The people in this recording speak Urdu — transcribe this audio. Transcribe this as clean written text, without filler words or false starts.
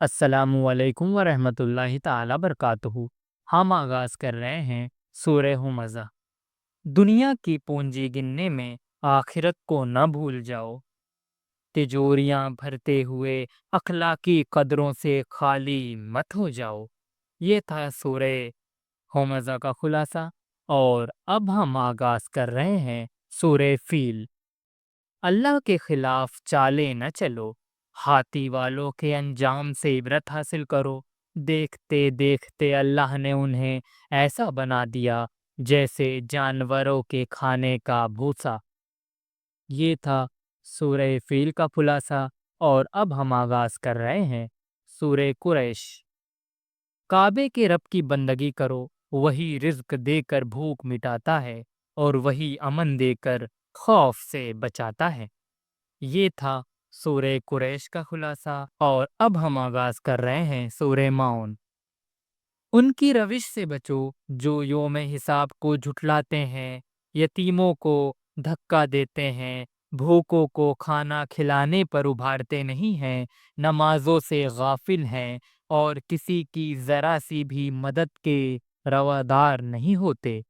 السلام علیکم ورحمۃ اللہ تعالی برکاتہ۔ ہم آغاز کر رہے ہیں سورہ ہمزہ۔ دنیا کی پونجی گننے میں آخرت کو نہ بھول جاؤ، تجوریاں بھرتے ہوئے اخلاقی قدروں سے خالی مت ہو جاؤ۔ یہ تھا سورہ ہمزہ کا خلاصہ، اور اب ہم آغاز کر رہے ہیں سورہ فیل۔ اللہ کے خلاف چالیں نہ چلو، ہاتھی والوں کے انجام سے عبرت حاصل کرو۔ دیکھتے دیکھتے اللہ نے انہیں ایسا بنا دیا جیسے جانوروں کے کھانے کا بھوسا۔ یہ تھا سورہ فیل کا خلاصہ، اور اب ہم آغاز کر رہے ہیں سورہ قریش۔ کعبے کے رب کی بندگی کرو، وہی رزق دے کر بھوک مٹاتا ہے اور وہی امن دے کر خوف سے بچاتا ہے۔ یہ تھا سورہ قریش کا خلاصہ، اور اب ہم آغاز کر رہے ہیں سورہ ماؤن۔ ان کی روش سے بچو جو یوم حساب کو جھٹلاتے ہیں، یتیموں کو دھکا دیتے ہیں، بھوکوں کو کھانا کھلانے پر ابھارتے نہیں ہیں، نمازوں سے غافل ہیں، اور کسی کی ذرا سی بھی مدد کے روادار نہیں ہوتے۔